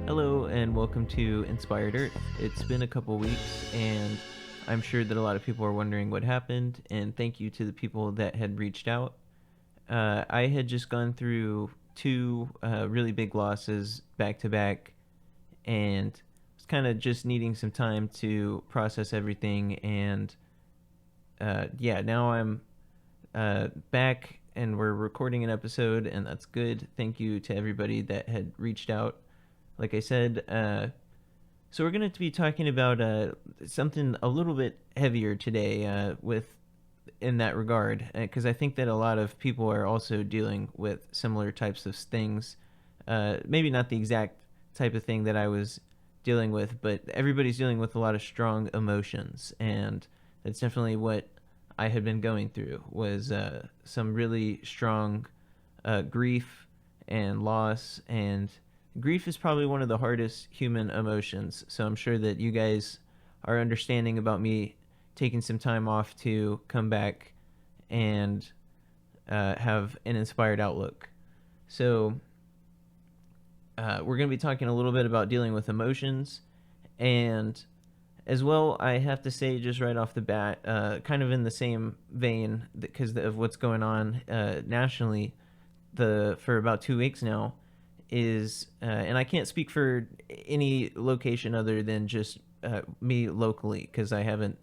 Hello and welcome to Inspired Earth. It's been a couple weeks and I'm sure that a lot of people are wondering what happened, and thank you to the people that had reached out. I had just gone through two really big losses back to back and was kind of just needing some time to process everything, and now I'm back and we're recording an episode, and that's good. Thank you to everybody that had reached out. Like I said, so we're going to be talking about something a little bit heavier today in that regard, because I think that a lot of people are also dealing with similar types of things. Maybe not the exact type of thing that I was dealing with, but everybody's dealing with a lot of strong emotions, and that's definitely what I had been going through, was some really strong grief and loss. And grief is probably one of the hardest human emotions, so I'm sure that you guys are understanding about me taking some time off to come back and have an inspired outlook. So we're going to be talking a little bit about dealing with emotions, and as well, I have to say just right off the bat, kind of in the same vein, because of what's going on nationally for about 2 weeks now, is, and I can't speak for any location other than just me locally, because I haven't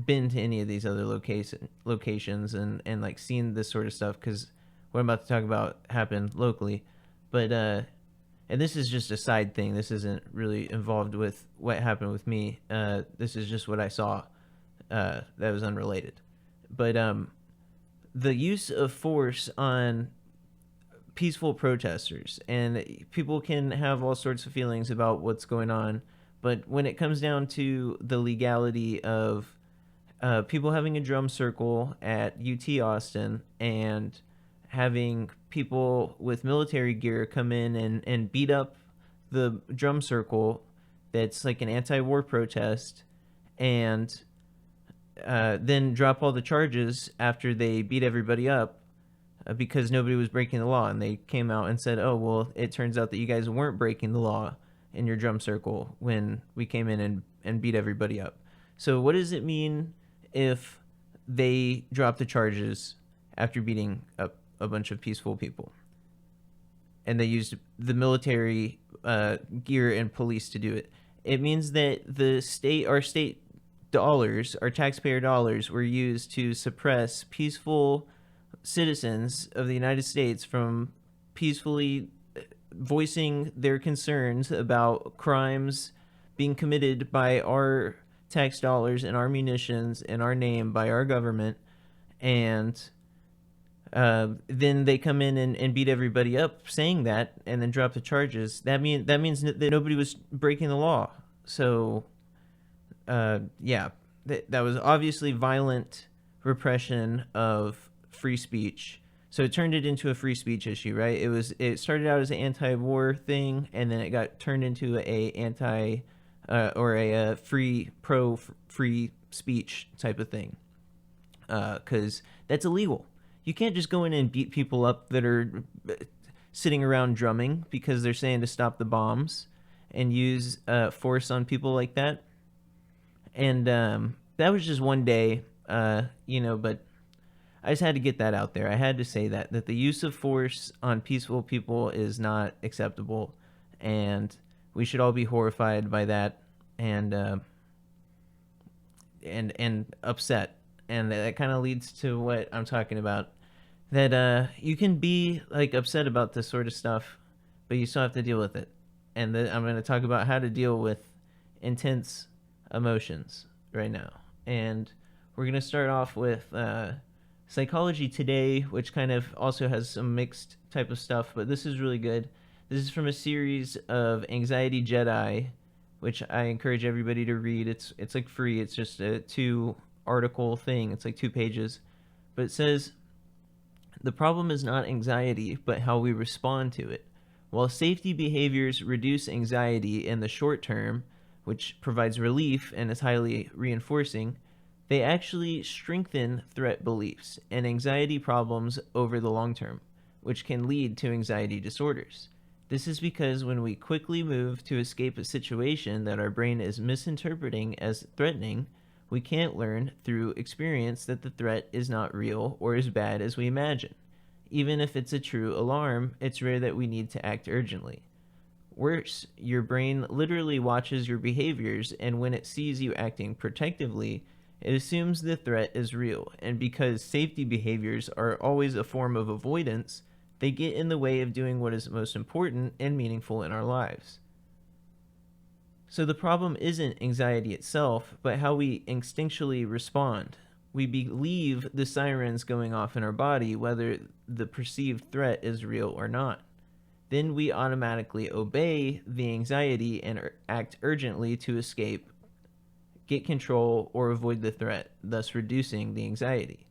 been to any of these other locations and like seen this sort of stuff, because what I'm about to talk about happened locally. But and this is just a side thing. This isn't really involved with what happened with me. This is just what I saw that was unrelated. But the use of force on peaceful protesters, and people can have all sorts of feelings about what's going on, but when it comes down to the legality of people having a drum circle at UT Austin and having people with military gear come in and beat up the drum circle that's like an anti-war protest, and then drop all the charges after they beat everybody up, because nobody was breaking the law, and they came out and said, oh, well, it turns out that you guys weren't breaking the law in your drum circle when we came in and beat everybody up. So what does it mean if they drop the charges after beating up a bunch of peaceful people, and they used the military gear and police to do it? It means that our state dollars, our taxpayer dollars, were used to suppress peaceful citizens of the United States from peacefully voicing their concerns about crimes being committed by our tax dollars and our munitions in our name by our government, and then they come in and beat everybody up saying that, and then drop the charges. That means that nobody was breaking the law. So, yeah, that was obviously violent repression of free speech. So it turned it into a free speech issue, right? It started out as an anti-war thing, and then it got turned into a anti or a free speech type of thing, because that's illegal. You can't just go in and beat people up that are sitting around drumming because they're saying to stop the bombs, and use force on people like that. And that was just one day, but I just had to get that out there. I had to say that the use of force on peaceful people is not acceptable, and we should all be horrified by that, and upset. And that kind of leads to what I'm talking about. That you can be like upset about this sort of stuff, but you still have to deal with it. And I'm going to talk about how to deal with intense emotions right now. And we're going to start off with Psychology Today, which kind of also has some mixed type of stuff, but this is really good. This is from a series of Anxiety Jedi, which I encourage everybody to read. It's like free. It's just a 2-article thing. It's like 2 pages. But it says, the problem is not anxiety, but how we respond to it. While safety behaviors reduce anxiety in the short term, which provides relief and is highly reinforcing, they actually strengthen threat beliefs and anxiety problems over the long term, which can lead to anxiety disorders. This is because when we quickly move to escape a situation that our brain is misinterpreting as threatening, we can't learn through experience that the threat is not real or as bad as we imagine. Even if it's a true alarm, it's rare that we need to act urgently. Worse, your brain literally watches your behaviors, and when it sees you acting protectively, it assumes the threat is real, and because safety behaviors are always a form of avoidance, they get in the way of doing what is most important and meaningful in our lives. So the problem isn't anxiety itself, but how we instinctually respond. We believe the sirens going off in our body, whether the perceived threat is real or not. Then we automatically obey the anxiety and act urgently to escape, get control, or avoid the threat, thus reducing the anxiety.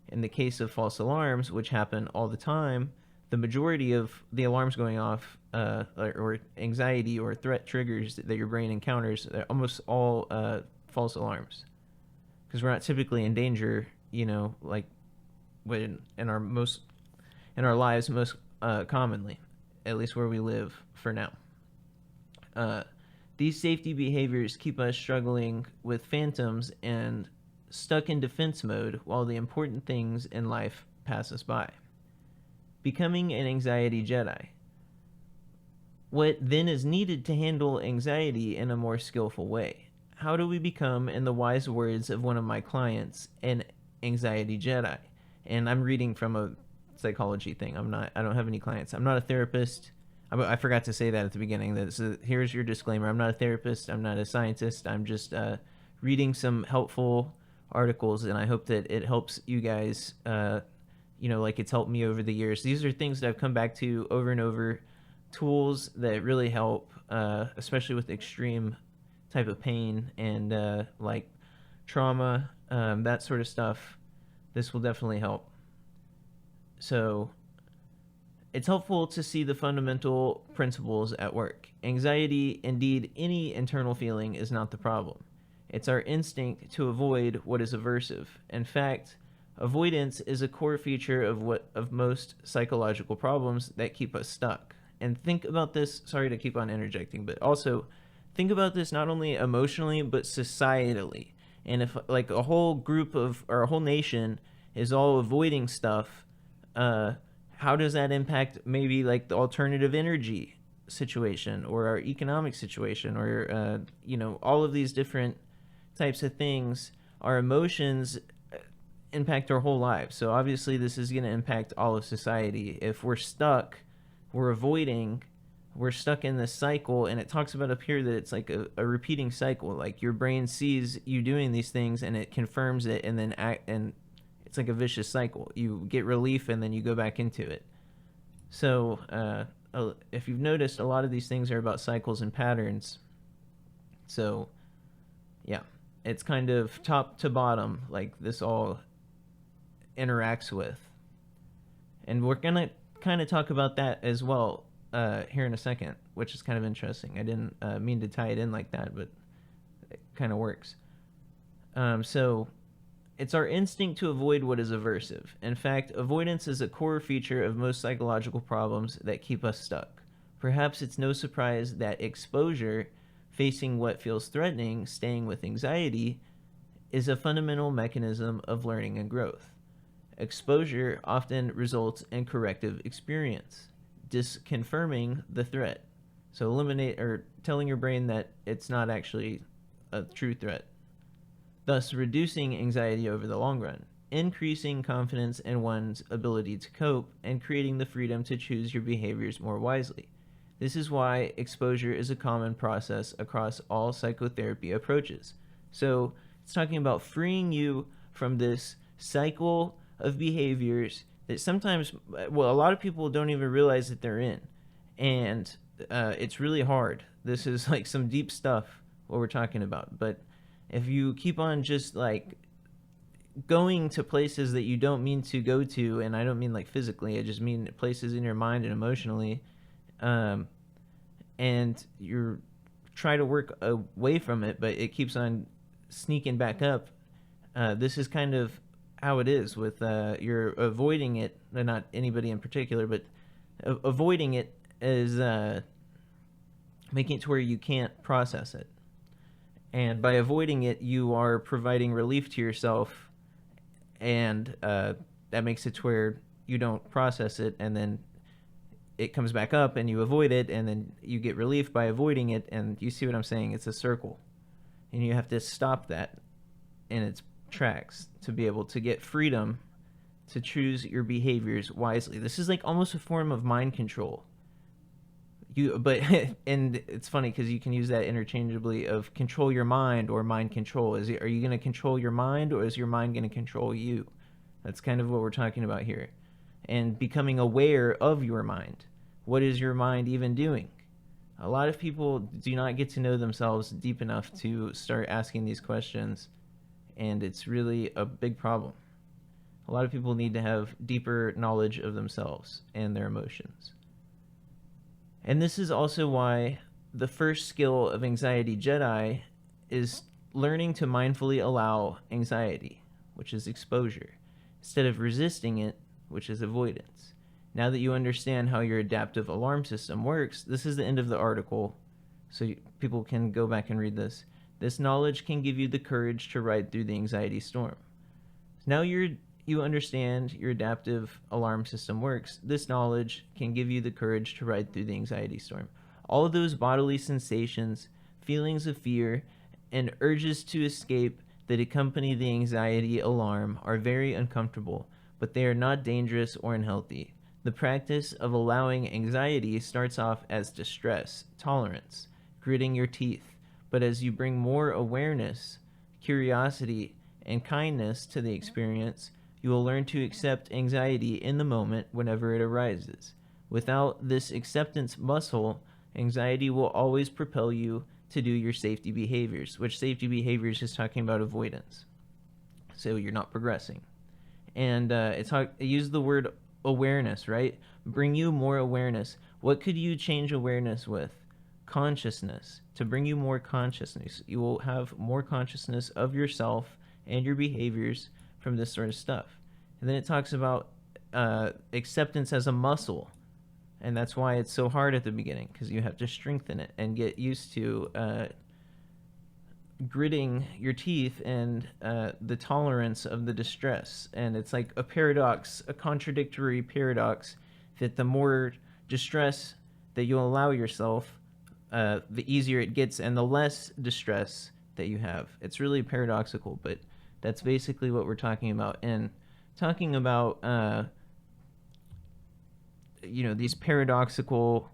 In the case of false alarms, which happen all the time, the majority of the alarms going off or anxiety or threat triggers that your brain encounters, they're almost all false alarms. Because we're not typically in danger, like when in our lives most commonly, at least where we live for now. These safety behaviors keep us struggling with phantoms and stuck in defense mode while the important things in life pass us by. Becoming an anxiety Jedi. What then is needed to handle anxiety in a more skillful way? How do we become, in the wise words of one of my clients, an anxiety Jedi? And I'm reading from a psychology thing. I don't have any clients. I'm not a therapist. I forgot to say that at the beginning. So here's your disclaimer. I'm not a therapist. I'm not a scientist. I'm just reading some helpful articles, and I hope that it helps you guys, like it's helped me over the years. These are things that I've come back to over and over, tools that really help, especially with extreme type of pain and like trauma, that sort of stuff. This will definitely help. So it's helpful to see the fundamental principles at work. Anxiety, indeed any internal feeling, is not the problem. It's our instinct to avoid what is aversive. In fact, avoidance is a core feature of most psychological problems that keep us stuck. And think about this, sorry to keep on interjecting, but also think about this not only emotionally, but societally. And if like a whole group or a whole nation is all avoiding stuff, how does that impact maybe like the alternative energy situation or our economic situation or, all of these different types of things? Our emotions impact our whole lives. So obviously this is going to impact all of society. If we're stuck, we're avoiding, we're stuck in this cycle. And it talks about up here that it's like a repeating cycle. Like your brain sees you doing these things and it confirms it, and then and it's like a vicious cycle. You get relief and then you go back into it. So if you've noticed, a lot of these things are about cycles and patterns. So yeah, it's kind of top to bottom, like this all interacts with. And we're going to kind of talk about that as well here in a second, which is kind of interesting. I didn't mean to tie it in like that, but it kind of works. So it's our instinct to avoid what is aversive. In fact, avoidance is a core feature of most psychological problems that keep us stuck. Perhaps it's no surprise that exposure, facing what feels threatening, staying with anxiety, is a fundamental mechanism of learning and growth. Exposure often results in corrective experience, disconfirming the threat. So eliminate, or telling your brain that it's not actually a true threat, thus reducing anxiety over the long run, increasing confidence in one's ability to cope, and creating the freedom to choose your behaviors more wisely. This is why exposure is a common process across all psychotherapy approaches. So it's talking about freeing you from this cycle of behaviors that sometimes, well, a lot of people don't even realize that they're in. And it's really hard. This is like some deep stuff, what we're talking about. But if you keep on just like going to places that you don't mean to go to, and I don't mean like physically, I just mean places in your mind and emotionally, and you're try to work away from it, but it keeps on sneaking back up. This is kind of how it is with you're avoiding it, not anybody in particular, but avoiding it is making it to where you can't process it. And by avoiding it, you are providing relief to yourself, and that makes it to where you don't process it, and then it comes back up and you avoid it, and then you get relief by avoiding it. And you see what I'm saying? It's a circle, and you have to stop that in its tracks to be able to get freedom to choose your behaviors wisely. This is like almost a form of mind control. And it's funny because you can use that interchangeably of control your mind or mind control. Are you going to control your mind, or is your mind going to control you? That's kind of what we're talking about here. And becoming aware of your mind. What is your mind even doing? A lot of people do not get to know themselves deep enough to start asking these questions, and it's really a big problem. A lot of people need to have deeper knowledge of themselves and their emotions. And this is also why the first skill of Anxiety Jedi is learning to mindfully allow anxiety, which is exposure, instead of resisting it, which is avoidance. Now that you understand how your adaptive alarm system works, this is the end of the article, so people can go back and read this. This knowledge can give you the courage to ride through the anxiety storm. Now you understand your adaptive alarm system works. This knowledge can give you the courage to ride through the anxiety storm. All of those bodily sensations, feelings of fear, and urges to escape that accompany the anxiety alarm are very uncomfortable, but they are not dangerous or unhealthy. The practice of allowing anxiety starts off as distress, tolerance, gritting your teeth, but as you bring more awareness, curiosity, and kindness to the experience, you will learn to accept anxiety in the moment whenever it arises. Without this acceptance muscle, anxiety will always propel you to do your safety behaviors, which safety behaviors is talking about avoidance. So you're not progressing. And it uses the word awareness, right? Bring you more awareness. What could you change awareness with? Consciousness. To bring you more consciousness. You will have more consciousness of yourself and your behaviors from this sort of stuff. And then it talks about acceptance as a muscle. And that's why it's so hard at the beginning, because you have to strengthen it and get used to gritting your teeth and the tolerance of the distress. And it's like a paradox, a contradictory paradox, that the more distress that you allow yourself, the easier it gets, and the less distress that you have. It's really paradoxical, but that's basically what we're talking about. And talking about these paradoxical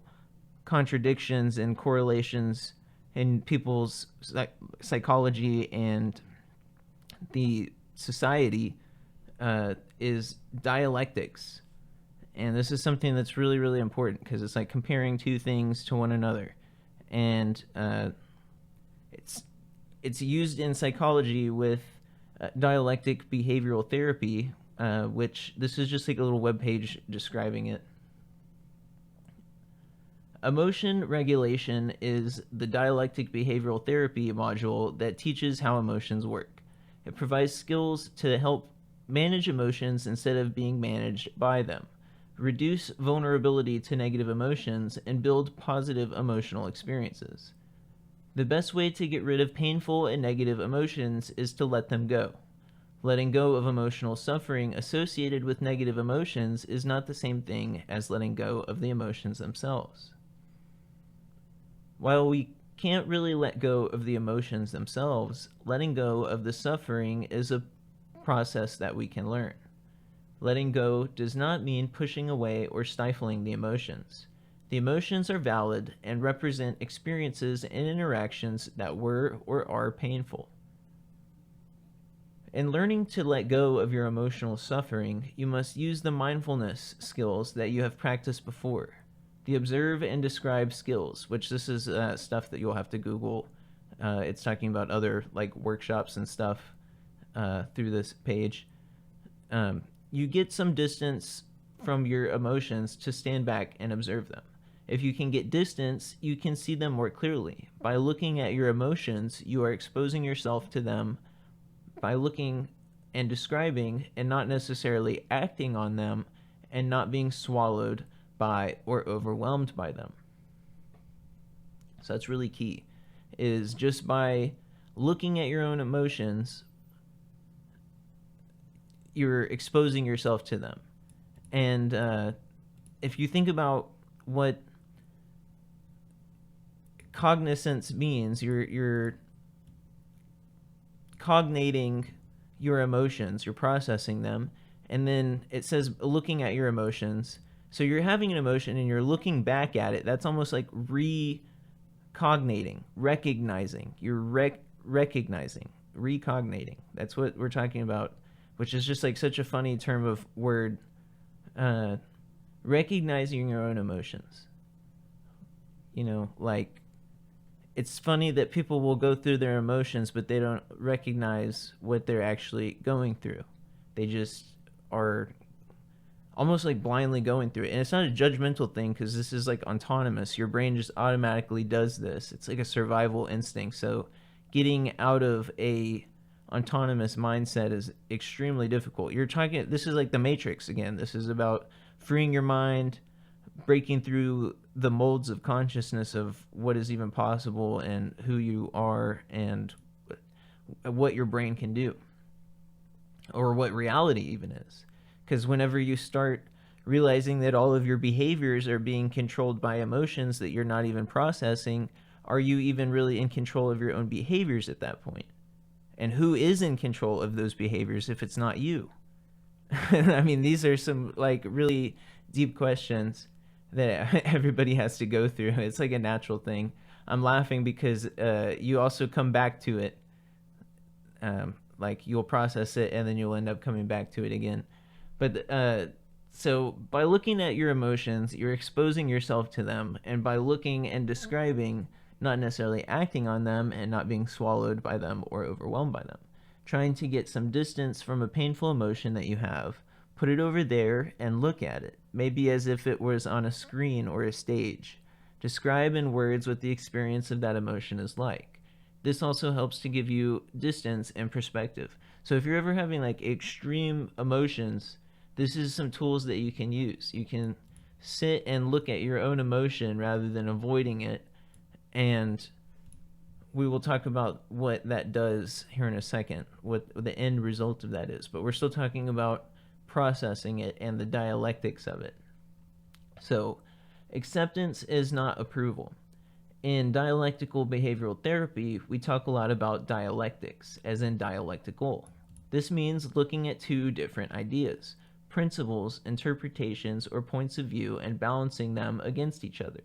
contradictions and correlations in people's psychology and the society is dialectics. And this is something that's really, really important because it's like comparing two things to one another. And it's used in psychology with dialectic behavioral therapy, which this is just like a little webpage describing it. Emotion regulation is the dialectic behavioral therapy module that teaches how emotions work. It provides skills to help manage emotions instead of being managed by them, reduce vulnerability to negative emotions, and build positive emotional experiences. The best way to get rid of painful and negative emotions is to let them go. Letting go of emotional suffering associated with negative emotions is not the same thing as letting go of the emotions themselves. While we can't really let go of the emotions themselves, letting go of the suffering is a process that we can learn. Letting go does not mean pushing away or stifling the emotions. The emotions are valid and represent experiences and interactions that were or are painful. In learning to let go of your emotional suffering, you must use the mindfulness skills that you have practiced before. The observe and describe skills, which this is stuff that you'll have to Google. It's talking about other like workshops and stuff through this page. You get some distance from your emotions to stand back and observe them. If you can get distance, you can see them more clearly. By looking at your emotions, you are exposing yourself to them by looking and describing and not necessarily acting on them and not being swallowed by or overwhelmed by them. So that's really key, is just by looking at your own emotions, you're exposing yourself to them. And if you think about what cognizance means, you're cognating your emotions, you're processing them, and then it says looking at your emotions. So you're having an emotion and you're looking back at it. That's almost like recognating, recognizing. You're recognizing, recognating. That's what we're talking about, which is just like such a funny term of word. Recognizing your own emotions. Like, it's funny that people will go through their emotions, but they don't recognize what they're actually going through. They just are almost like blindly going through it. And it's not a judgmental thing because this is like autonomous. Your brain just automatically does this. It's like a survival instinct. So getting out of a autonomous mindset is extremely difficult. This is like the Matrix again. This is about freeing your mind, breaking through the molds of consciousness of what is even possible and who you are and what your brain can do, or what reality even is. Because whenever you start realizing that all of your behaviors are being controlled by emotions that you're not even processing, are you even really in control of your own behaviors at that point? And who is in control of those behaviors if it's not you? I mean, these are some like really deep questions that everybody has to go through. It's like a natural thing. I'm laughing because you also come back to it. Like you'll process it and then you'll end up coming back to it again. But so by looking at your emotions, you're exposing yourself to them, and by looking and describing, not necessarily acting on them and not being swallowed by them or overwhelmed by them. Trying to get some distance from a painful emotion that you have, put it over there and look at it, maybe as if it was on a screen or a stage. Describe in words what the experience of that emotion is like. This also helps to give you distance and perspective. So if you're ever having like extreme emotions, this is some tools that you can use. You can sit and look at your own emotion rather than avoiding it. And we will talk about what that does here in a second, what the end result of that is. But we're still talking about processing it and the dialectics of it. So acceptance is not approval. In dialectical behavioral therapy, we talk a lot about dialectics, as in dialectical. This means looking at two different ideas, principles, interpretations, or points of view and balancing them against each other.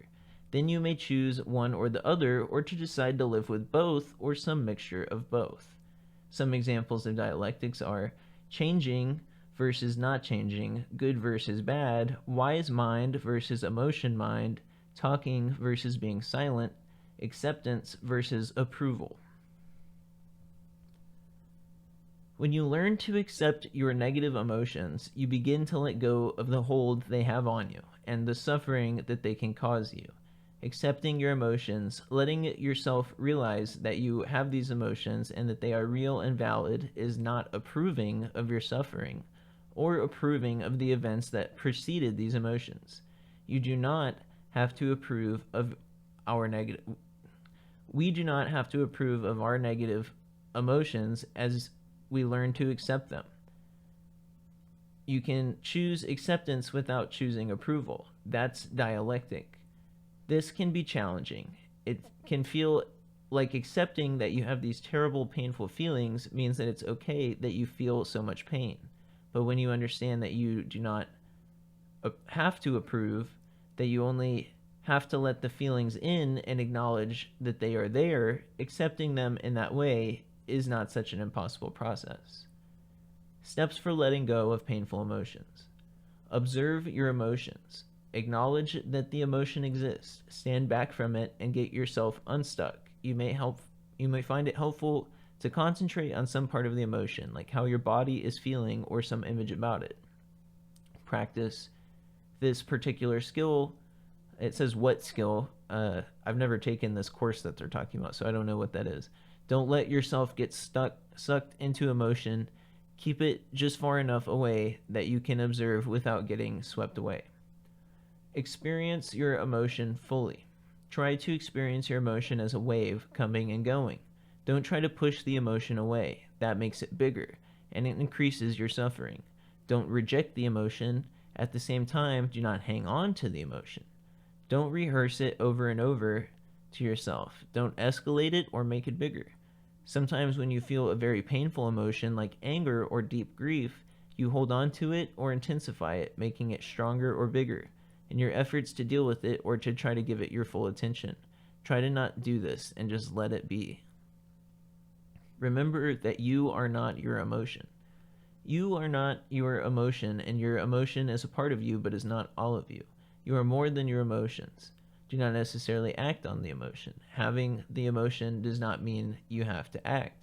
Then you may choose one or the other, or to decide to live with both or some mixture of both. Some examples of dialectics are changing versus not changing, good versus bad, wise mind versus emotion mind, talking versus being silent, acceptance versus approval. When you learn to accept your negative emotions, you begin to let go of the hold they have on you and the suffering that they can cause you. Accepting your emotions, letting yourself realize that you have these emotions and that they are real and valid, is not approving of your suffering or approving of the events that preceded these emotions. You do not have to approve of our negative. We do not have to approve of our negative emotions as we learn to accept them. You can choose acceptance without choosing approval. That's dialectic. This can be challenging. It can feel like accepting that you have these terrible, painful feelings means that it's okay that you feel so much pain. But when you understand that you do not have to approve, that you only have to let the feelings in and acknowledge that they are there, accepting them in that way is not such an impossible process. Steps for letting go of painful emotions. Observe your emotions. Acknowledge that the emotion exists. Stand back from it and get yourself unstuck. You may find it helpful to concentrate on some part of the emotion, like how your body is feeling or some image about it. Practice this particular skill. It says what skill. I've never taken this course that they're talking about, so I don't know what that is. Don't let yourself get sucked into emotion. Keep it just far enough away that you can observe without getting swept away. Experience your emotion fully. Try to experience your emotion as a wave coming and going. Don't try to push the emotion away. That makes it bigger, and it increases your suffering. Don't reject the emotion. At the same time, do not hang on to the emotion. Don't rehearse it over and over to yourself. Don't escalate it or make it bigger. Sometimes when you feel a very painful emotion like anger or deep grief, you hold on to it or intensify it, making it stronger or bigger in your efforts to deal with it or to try to give it your full attention. Try to not do this and just let it be. Remember that you are not your emotion. You are not your emotion, and your emotion is a part of you but is not all of you. You are more than your emotions. Do not necessarily act on the emotion. Having the emotion does not mean you have to act.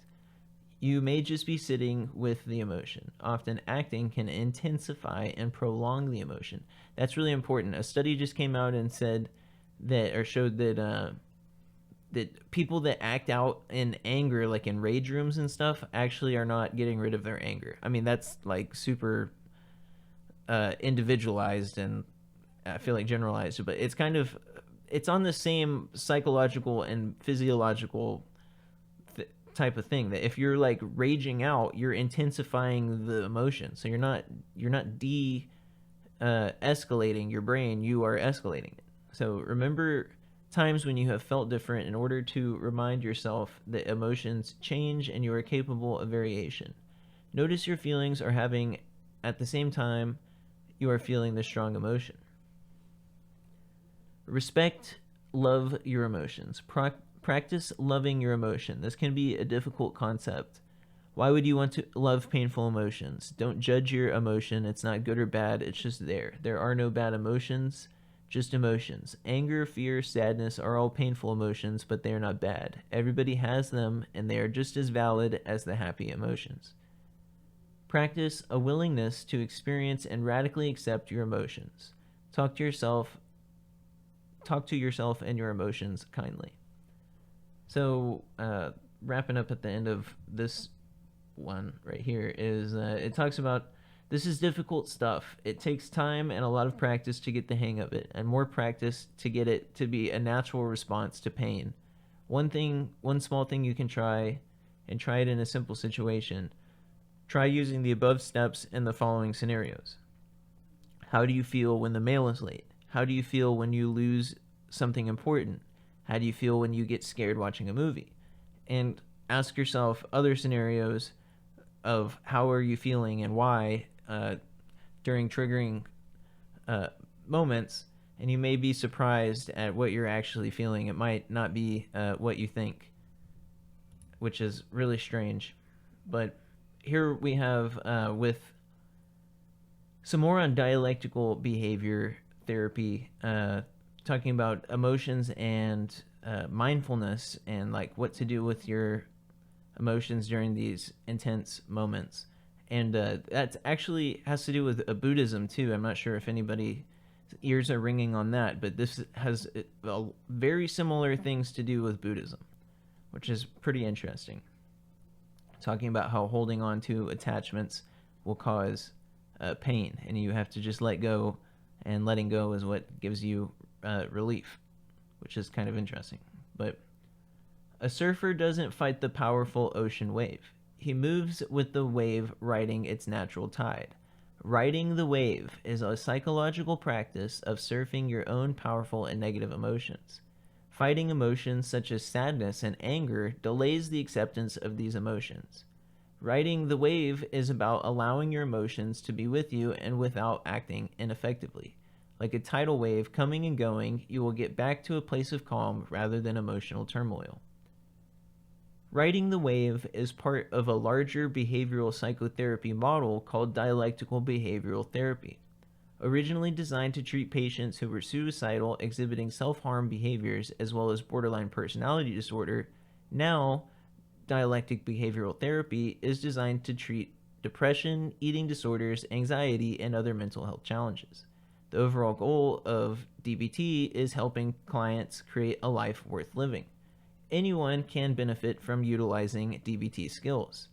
You may just be sitting with the emotion. Often acting can intensify and prolong the emotion. That's really important. A study just came out and said that, or showed that that people that act out in anger, like in rage rooms and stuff, actually are not getting rid of their anger. I mean, that's like super individualized and I feel like generalized, but it's on the same psychological and physiological type of thing, that if you're like raging out, you're intensifying the emotion. So you're not escalating your brain, you are escalating it. So remember times when you have felt different in order to remind yourself that emotions change and you are capable of variation. Notice your feelings are having at the same time you are feeling the strong emotion. Respect, love your emotions. Practice loving your emotion. This can be a difficult concept. Why would you want to love painful emotions? Don't judge your emotion. It's not good or bad. It's just there. There are no bad emotions, just emotions. Anger, fear, sadness are all painful emotions, but they are not bad. Everybody has them, and they are just as valid as the happy emotions. Practice a willingness to experience and radically accept your emotions. Talk to yourself and your emotions kindly. So, wrapping up at the end of this one right here is it talks about this is difficult stuff. It takes time and a lot of practice to get the hang of it, and more practice to get it to be a natural response to pain. One small thing you can try, and try it in a simple situation. Try using the above steps in the following scenarios. How do you feel when the mail is late? How do you feel when you lose something important? How do you feel when you get scared watching a movie? And ask yourself other scenarios of how are you feeling and why during triggering uh, moments, and you may be surprised at what you're actually feeling. It might not be what you think, which is really strange. But here we have with some more on dialectical behavior therapy, talking about emotions and mindfulness and like what to do with your emotions during these intense moments. And that actually has to do with Buddhism too. I'm not sure if anybody's ears are ringing on that, but this has very similar things to do with Buddhism, which is pretty interesting. Talking about how holding on to attachments will cause pain, and you have to just let go, and letting go is what gives you relief, which is kind of interesting. But a surfer doesn't fight the powerful ocean wave. He moves with the wave riding its natural tide. Riding the wave is a psychological practice of surfing your own powerful and negative emotions. Fighting emotions such as sadness and anger delays the acceptance of these emotions. Riding the wave is about allowing your emotions to be with you and without acting ineffectively. Like a tidal wave coming and going, you will get back to a place of calm rather than emotional turmoil. Riding the wave is part of a larger behavioral psychotherapy model called dialectical behavioral therapy. Originally designed to treat patients who were suicidal, exhibiting self-harm behaviors, as well as borderline personality disorder, now dialectic behavioral therapy is designed to treat depression, eating disorders, anxiety, and other mental health challenges. The overall goal of DBT is helping clients create a life worth living. Anyone can benefit from utilizing DBT skills.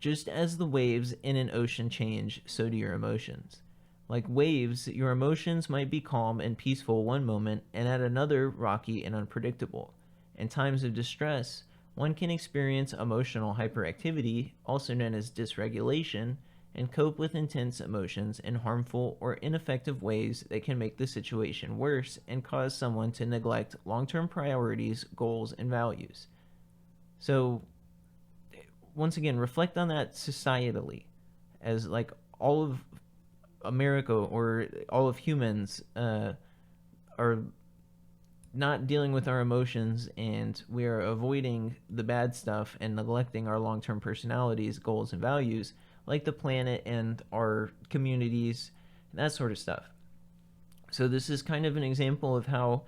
Just as the waves in an ocean change, so do your emotions. Like waves, your emotions might be calm and peaceful one moment and at another rocky and unpredictable. In times of distress, one can experience emotional hyperactivity, also known as dysregulation, and cope with intense emotions in harmful or ineffective ways that can make the situation worse and cause someone to neglect long-term priorities, goals, and values. So, once again, reflect on that societally, as like all of America or all of humans are not dealing with our emotions, and we are avoiding the bad stuff and neglecting our long-term personalities, goals, and values, like the planet and our communities, and that sort of stuff. So this is kind of an example of how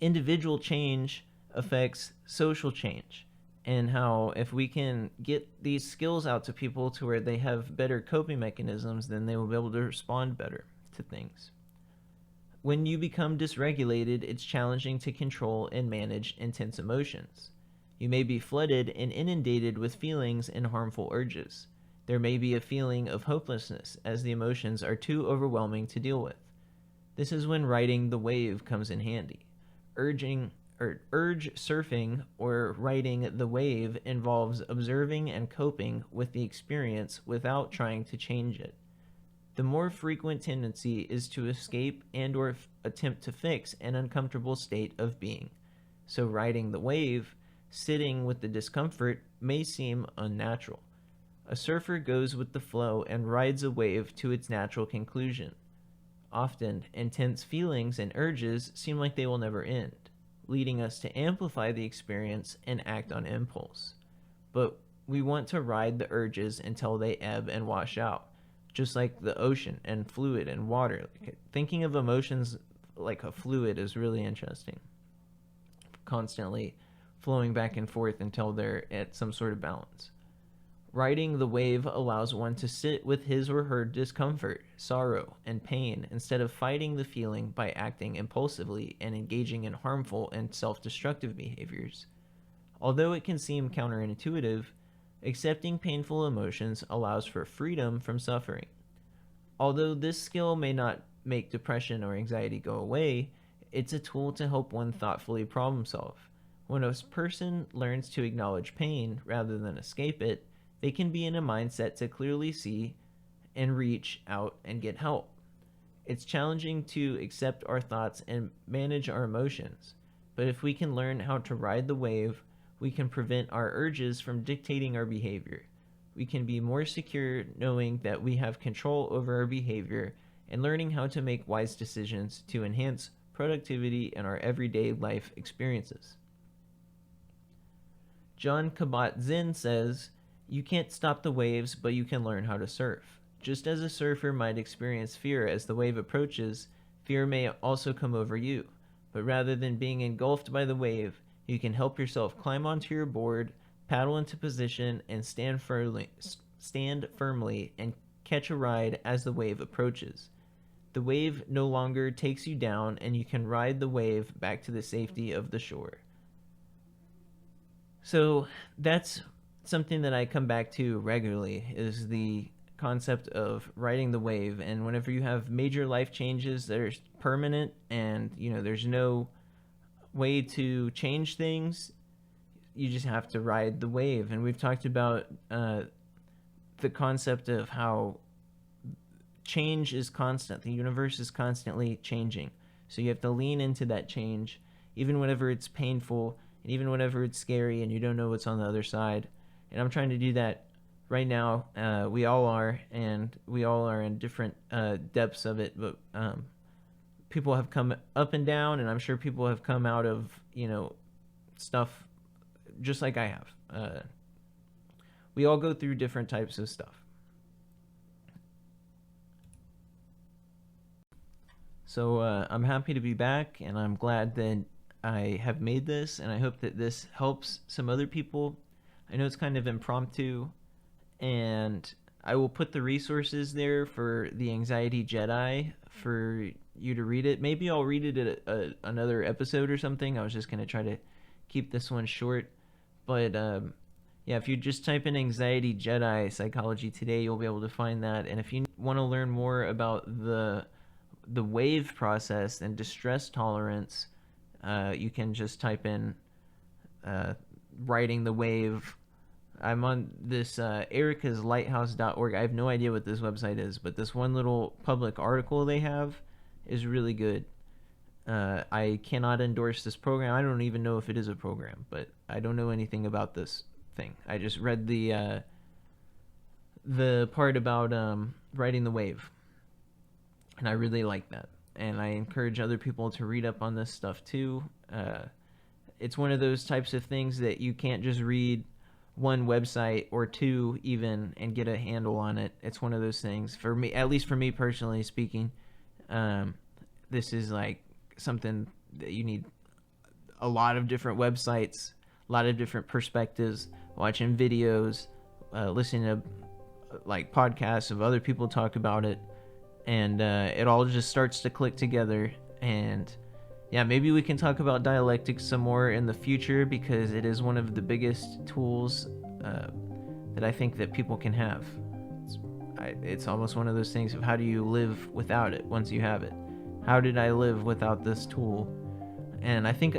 individual change affects social change, and how if we can get these skills out to people to where they have better coping mechanisms, then they will be able to respond better to things. When you become dysregulated, it's challenging to control and manage intense emotions. You may be flooded and inundated with feelings and harmful urges. There may be a feeling of hopelessness as the emotions are too overwhelming to deal with. This is when riding the wave comes in handy. Urge surfing or riding the wave involves observing and coping with the experience without trying to change it. The more frequent tendency is to escape and or attempt to fix an uncomfortable state of being. So riding the wave, sitting with the discomfort, may seem unnatural. A surfer goes with the flow and rides a wave to its natural conclusion. Often, intense feelings and urges seem like they will never end, leading us to amplify the experience and act on impulse. But we want to ride the urges until they ebb and wash out, just like the ocean and fluid and water. Thinking of emotions like a fluid is really interesting. Constantly flowing back and forth until they're at some sort of balance. Riding the wave allows one to sit with his or her discomfort, sorrow, and pain instead of fighting the feeling by acting impulsively and engaging in harmful and self-destructive behaviors. Although it can seem counterintuitive, accepting painful emotions allows for freedom from suffering. Although this skill may not make depression or anxiety go away, it's a tool to help one thoughtfully problem solve. When a person learns to acknowledge pain rather than escape it, they can be in a mindset to clearly see and reach out and get help. It's challenging to accept our thoughts and manage our emotions, but if we can learn how to ride the wave, we can prevent our urges from dictating our behavior. We can be more secure knowing that we have control over our behavior and learning how to make wise decisions to enhance productivity in our everyday life experiences. John Kabat-Zinn says, "You can't stop the waves, but you can learn how to surf. Just as a surfer might experience fear as the wave approaches, fear may also come over you. But rather than being engulfed by the wave, you can help yourself climb onto your board, paddle into position, and stand firmly and catch a ride as the wave approaches. The wave no longer takes you down, and you can ride the wave back to the safety of the shore." So that's something that I come back to regularly, is the concept of riding the wave. And whenever you have major life changes that are permanent and there's no way to change things, you just have to ride the wave. And we've talked about the concept of how change is constant. The universe is constantly changing, so you have to lean into that change, even whenever it's painful and even whenever it's scary and you don't know what's on the other side. And I'm trying to do that right now. We all are, and we all are in different depths of it, but people have come up and down, and I'm sure people have come out of stuff just like I have. We all go through different types of stuff. So I'm happy to be back, and I'm glad that I have made this, and I hope that this helps some other people. I know it's kind of impromptu, and I will put the resources there for the Anxiety Jedi for you to read it. Maybe I'll read it at another episode or something. I was just going to try to keep this one short. But yeah, if you just type in Anxiety Jedi Psychology Today, you'll be able to find that. And if you want to learn more about the wave process and distress tolerance, you can just type in riding the wave. I'm on this ericaslighthouse.org. I have no idea what this website is, but this one little public article they have is really good. I cannot endorse this program. I don't even know if it is a program, but I don't know anything about this thing. I just read the part about riding the wave, and I really like that. And I encourage other people to read up on this stuff too. It's one of those types of things that you can't just read one website or two even and get a handle on it. It's one of those things, for me, at least for me personally speaking. This is like something that you need a lot of different websites, a lot of different perspectives, watching videos, listening to like podcasts of other people talk about it, and it all just starts to click together. And yeah, maybe we can talk about dialectics some more in the future, because it is one of the biggest tools that I think that people can have. It's almost one of those things of, how do you live without it once you have it? How did I live without this tool? And I think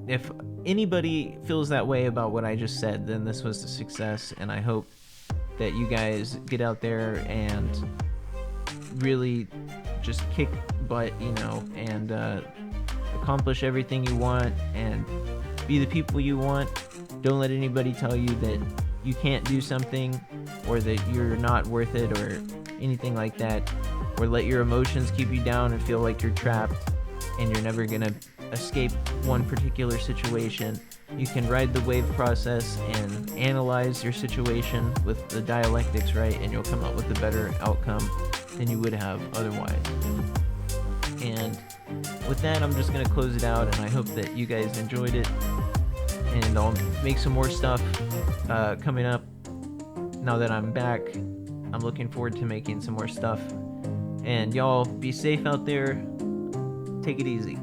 if anybody feels that way about what I just said, then this was a success. And I hope that you guys get out there and really just kick butt, and accomplish everything you want and be the people you want. Don't let anybody tell you that you can't do something, or that you're not worth it, or anything like that, or let your emotions keep you down and feel like you're trapped and you're never gonna escape one particular situation. You can ride the wave process and analyze your situation with the dialectics right, and you'll come up with a better outcome than you would have otherwise. And with that, I'm just going to close it out, and I hope that you guys enjoyed it. And I'll make some more stuff coming up now that I'm back. I'm looking forward to making some more stuff. And y'all be safe out there. Take it easy.